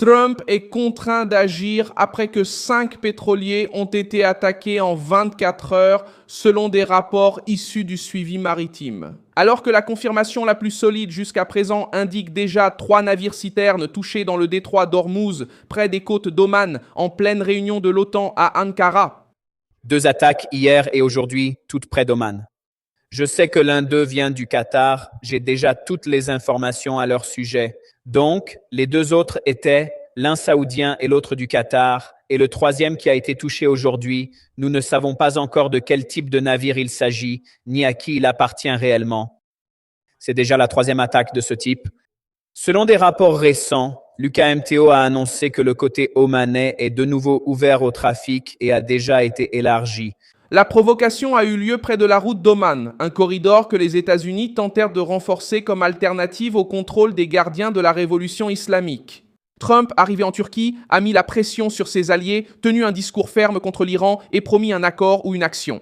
Trump est contraint d'agir après que 5 pétroliers ont été attaqués en 24 heures selon des rapports issus du suivi maritime. Alors que la confirmation la plus solide jusqu'à présent indique déjà 3 navires-citernes touchés dans le détroit d'Ormuz, près des côtes d'Oman, en pleine réunion de l'OTAN à Ankara. 2 attaques hier et aujourd'hui, toutes près d'Oman. Je sais que l'un d'eux vient du Qatar, j'ai déjà toutes les informations à leur sujet. Donc, les 2 autres étaient l'un saoudien et l'autre du Qatar, et le 3e qui a été touché aujourd'hui, nous ne savons pas encore de quel type de navire il s'agit, ni à qui il appartient réellement. C'est déjà la 3e attaque de ce type. Selon des rapports récents, l'UKMTO a annoncé que le côté omanais est de nouveau ouvert au trafic et a déjà été élargi. La provocation a eu lieu près de la route d'Oman, un corridor que les États-Unis tentèrent de renforcer comme alternative au contrôle des gardiens de la révolution islamique. Trump, arrivé en Turquie, a mis la pression sur ses alliés, tenu un discours ferme contre l'Iran et promis un accord ou une action.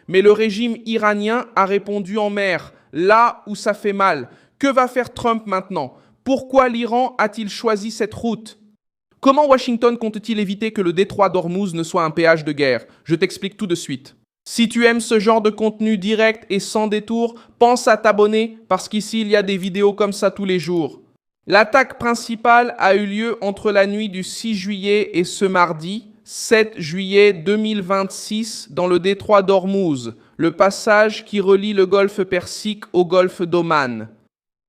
Mais le régime iranien a répondu en mer, là où ça fait mal. Que va faire Trump maintenant? Pourquoi l'Iran a-t-il choisi cette route? Comment Washington compte-t-il éviter que le détroit d'Ormuz ne soit un péage de guerre? Je t'explique tout de suite. Si tu aimes ce genre de contenu direct et sans détour, pense à t'abonner parce qu'ici il y a des vidéos comme ça tous les jours. L'attaque principale a eu lieu entre la nuit du 6 juillet et ce mardi, 7 juillet 2026, dans le détroit d'Ormuz, le passage qui relie le golfe Persique au golfe d'Oman.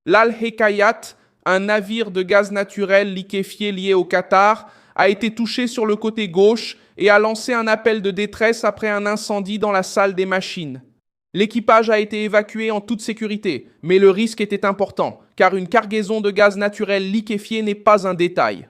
L'Al-Hekayat, un navire de gaz naturel liquéfié lié au Qatar, a été touché sur le côté gauche et a lancé un appel de détresse après un incendie dans la salle des machines. L'équipage a été évacué en toute sécurité, mais le risque était important, car une cargaison de gaz naturel liquéfié n'est pas un détail.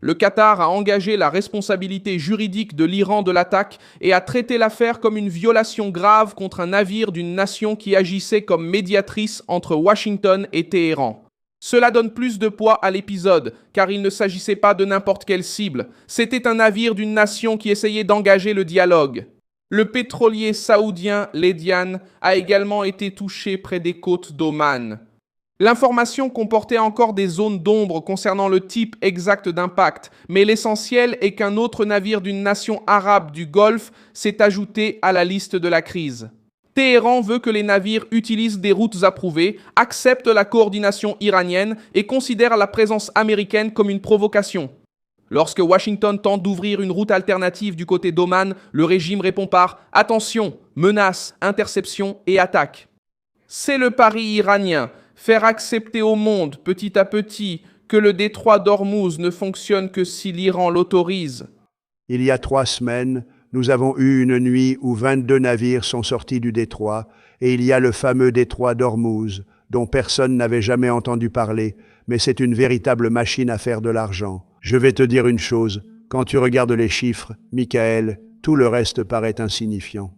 Le Qatar a engagé la responsabilité juridique de l'Iran de l'attaque et a traité l'affaire comme une violation grave contre un navire d'une nation qui agissait comme médiatrice entre Washington et Téhéran. Cela donne plus de poids à l'épisode, car il ne s'agissait pas de n'importe quelle cible. C'était un navire d'une nation qui essayait d'engager le dialogue. Le pétrolier saoudien Ledian a également été touché près des côtes d'Oman. L'information comportait encore des zones d'ombre concernant le type exact d'impact, mais l'essentiel est qu'un autre navire d'une nation arabe du Golfe s'est ajouté à la liste de la crise. Téhéran veut que les navires utilisent des routes approuvées, accepte la coordination iranienne et considère la présence américaine comme une provocation. Lorsque Washington tente d'ouvrir une route alternative du côté d'Oman, le régime répond par « attention, menace, interception et attaque ». C'est le pari iranien, faire accepter au monde, petit à petit, que le détroit d'Ormuz ne fonctionne que si l'Iran l'autorise. Il y a 3 semaines, nous avons eu une nuit où 22 navires sont sortis du détroit, et il y a le fameux détroit d'Ormuz, dont personne n'avait jamais entendu parler, mais c'est une véritable machine à faire de l'argent. Je vais te dire une chose, quand tu regardes les chiffres, Michael, tout le reste paraît insignifiant.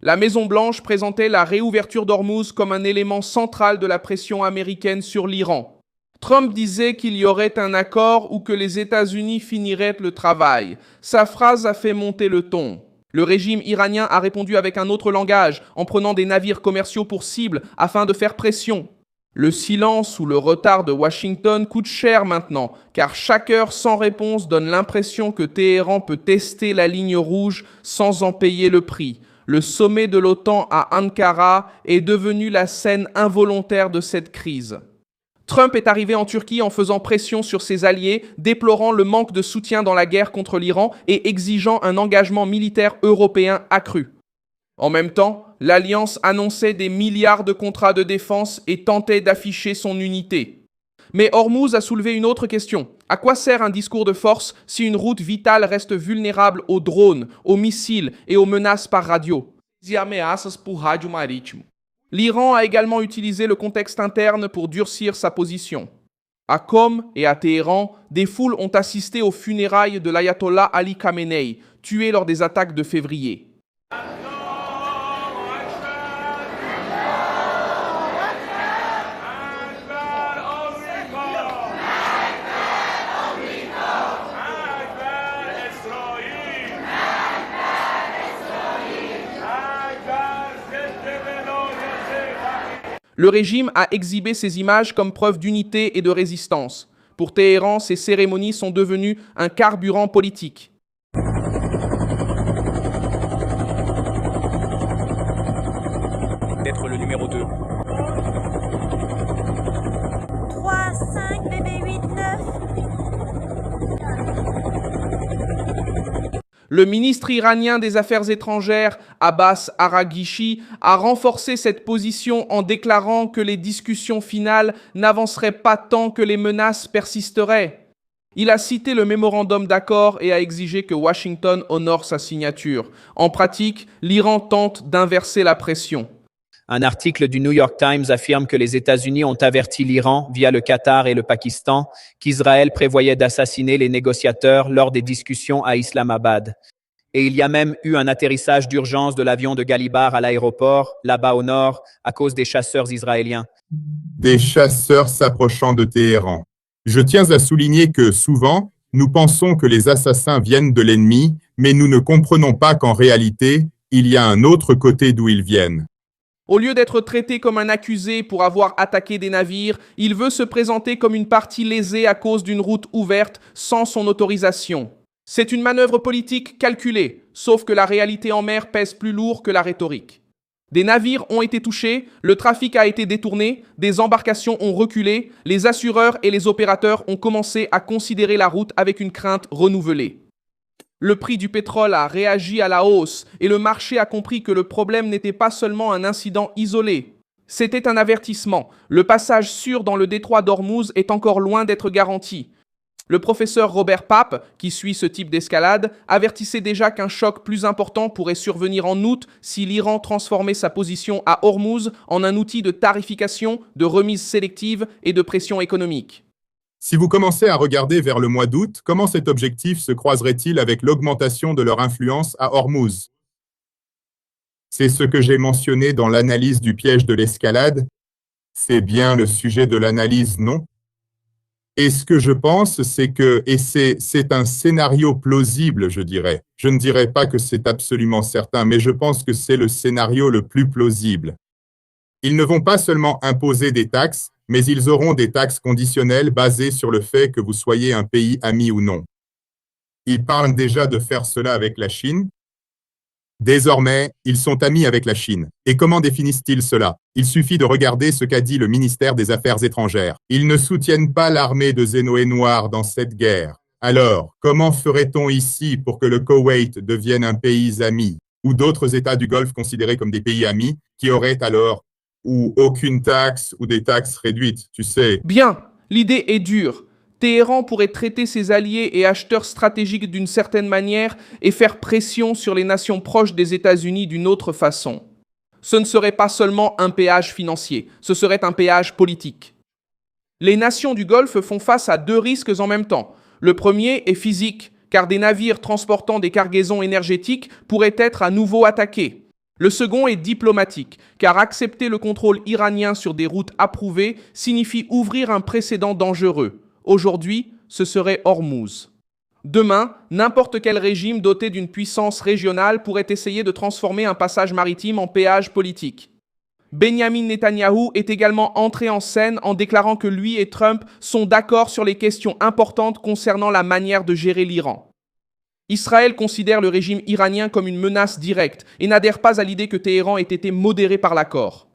La Maison-Blanche présentait la réouverture d'Ormuz comme un élément central de la pression américaine sur l'Iran. Trump disait qu'il y aurait un accord ou que les États-Unis finiraient le travail. Sa phrase a fait monter le ton. Le régime iranien a répondu avec un autre langage, en prenant des navires commerciaux pour cible afin de faire pression. Le silence ou le retard de Washington coûte cher maintenant, car chaque heure sans réponse donne l'impression que Téhéran peut tester la ligne rouge sans en payer le prix. Le sommet de l'OTAN à Ankara est devenu la scène involontaire de cette crise. Trump est arrivé en Turquie en faisant pression sur ses alliés, déplorant le manque de soutien dans la guerre contre l'Iran et exigeant un engagement militaire européen accru. En même temps, l'Alliance annonçait des milliards de contrats de défense et tentait d'afficher son unité. Mais Hormuz a soulevé une autre question. À quoi sert un discours de force si une route vitale reste vulnérable aux drones, aux missiles et aux menaces par radio? E ameaças por rádio marítimo. L'Iran a également utilisé le contexte interne pour durcir sa position. À Qom et à Téhéran, des foules ont assisté aux funérailles de l'ayatollah Ali Khamenei, tué lors des attaques de février. Le régime a exhibé ces images comme preuve d'unité et de résistance. Pour Téhéran, ces cérémonies sont devenues un carburant politique. Être le numéro 2. 3, 5, bébé 8, 9. Le ministre iranien des Affaires étrangères, Abbas Araghchi, a renforcé cette position en déclarant que les discussions finales n'avanceraient pas tant que les menaces persisteraient. Il a cité le mémorandum d'accord et a exigé que Washington honore sa signature. En pratique, l'Iran tente d'inverser la pression. Un article du New York Times affirme que les États-Unis ont averti l'Iran, via le Qatar et le Pakistan, qu'Israël prévoyait d'assassiner les négociateurs lors des discussions à Islamabad. Et il y a même eu un atterrissage d'urgence de l'avion de Galibar à l'aéroport, là-bas au nord, à cause des chasseurs israéliens. Des chasseurs s'approchant de Téhéran. Je tiens à souligner que, souvent, nous pensons que les assassins viennent de l'ennemi, mais nous ne comprenons pas qu'en réalité, il y a un autre côté d'où ils viennent. Au lieu d'être traité comme un accusé pour avoir attaqué des navires, il veut se présenter comme une partie lésée à cause d'une route ouverte sans son autorisation. C'est une manœuvre politique calculée, sauf que la réalité en mer pèse plus lourd que la rhétorique. Des navires ont été touchés, le trafic a été détourné, des embarcations ont reculé, les assureurs et les opérateurs ont commencé à considérer la route avec une crainte renouvelée. Le prix du pétrole a réagi à la hausse et le marché a compris que le problème n'était pas seulement un incident isolé. C'était un avertissement. Le passage sûr dans le détroit d'Ormuz est encore loin d'être garanti. Le professeur Robert Pape, qui suit ce type d'escalade, avertissait déjà qu'un choc plus important pourrait survenir en août si l'Iran transformait sa position à Ormuz en un outil de tarification, de remise sélective et de pression économique. Si vous commencez à regarder vers le mois d'août, comment cet objectif se croiserait-il avec l'augmentation de leur influence à Ormuz? C'est ce que j'ai mentionné dans l'analyse du piège de l'escalade. C'est bien le sujet de l'analyse, non? Et ce que je pense, c'est que, et c'est un scénario plausible, je dirais. Je ne dirais pas que c'est absolument certain, mais je pense que c'est le scénario le plus plausible. Ils ne vont pas seulement imposer des taxes, mais ils auront des taxes conditionnelles basées sur le fait que vous soyez un pays ami ou non. Ils parlent déjà de faire cela avec la Chine. Désormais, ils sont amis avec la Chine. Et comment définissent-ils cela? Il suffit de regarder ce qu'a dit le ministère des Affaires étrangères. Ils ne soutiennent pas l'armée de Zénoé Noir dans cette guerre. Alors, comment ferait-on ici pour que le Koweït devienne un pays ami, ou d'autres États du Golfe considérés comme des pays amis, qui auraient alors ou aucune taxe ou des taxes réduites, tu sais? Bien, l'idée est dure. Téhéran pourrait traiter ses alliés et acheteurs stratégiques d'une certaine manière et faire pression sur les nations proches des États-Unis d'une autre façon. Ce ne serait pas seulement un péage financier, ce serait un péage politique. Les nations du Golfe font face à deux risques en même temps. Le premier est physique, car des navires transportant des cargaisons énergétiques pourraient être à nouveau attaqués. Le second est diplomatique, car accepter le contrôle iranien sur des routes approuvées signifie ouvrir un précédent dangereux. Aujourd'hui, ce serait Ormuz. Demain, n'importe quel régime doté d'une puissance régionale pourrait essayer de transformer un passage maritime en péage politique. Benjamin Netanyahou est également entré en scène en déclarant que lui et Trump sont d'accord sur les questions importantes concernant la manière de gérer l'Iran. Israël considère le régime iranien comme une menace directe et n'adhère pas à l'idée que Téhéran ait été modéré par l'accord.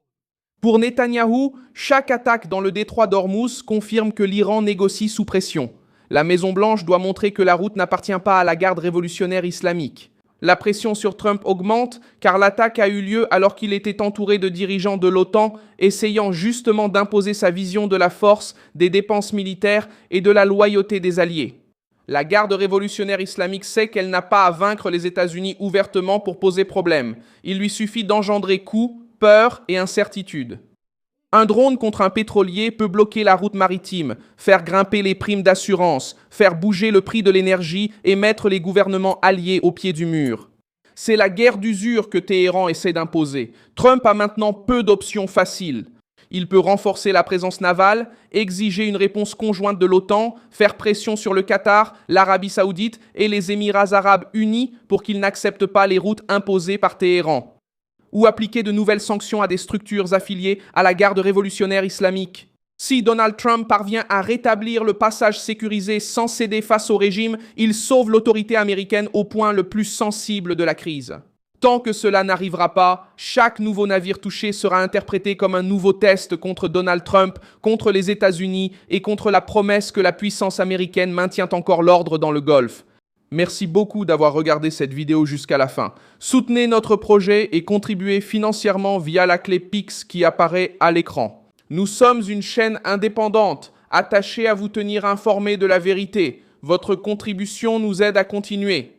Pour Netanyahou, chaque attaque dans le détroit d'Ormuz confirme que l'Iran négocie sous pression. La Maison-Blanche doit montrer que la route n'appartient pas à la garde révolutionnaire islamique. La pression sur Trump augmente car l'attaque a eu lieu alors qu'il était entouré de dirigeants de l'OTAN essayant justement d'imposer sa vision de la force, des dépenses militaires et de la loyauté des alliés. La garde révolutionnaire islamique sait qu'elle n'a pas à vaincre les États-Unis ouvertement pour poser problème. Il lui suffit d'engendrer coups, peur et incertitude. Un drone contre un pétrolier peut bloquer la route maritime, faire grimper les primes d'assurance, faire bouger le prix de l'énergie et mettre les gouvernements alliés au pied du mur. C'est la guerre d'usure que Téhéran essaie d'imposer. Trump a maintenant peu d'options faciles. Il peut renforcer la présence navale, exiger une réponse conjointe de l'OTAN, faire pression sur le Qatar, l'Arabie Saoudite et les Émirats arabes unis pour qu'ils n'acceptent pas les routes imposées par Téhéran. Ou appliquer de nouvelles sanctions à des structures affiliées à la garde révolutionnaire islamique. Si Donald Trump parvient à rétablir le passage sécurisé sans céder face au régime, il sauve l'autorité américaine au point le plus sensible de la crise. Tant que cela n'arrivera pas, chaque nouveau navire touché sera interprété comme un nouveau test contre Donald Trump, contre les États-Unis et contre la promesse que la puissance américaine maintient encore l'ordre dans le Golfe. Merci beaucoup d'avoir regardé cette vidéo jusqu'à la fin. Soutenez notre projet et contribuez financièrement via la clé Pix qui apparaît à l'écran. Nous sommes une chaîne indépendante, attachée à vous tenir informés de la vérité. Votre contribution nous aide à continuer.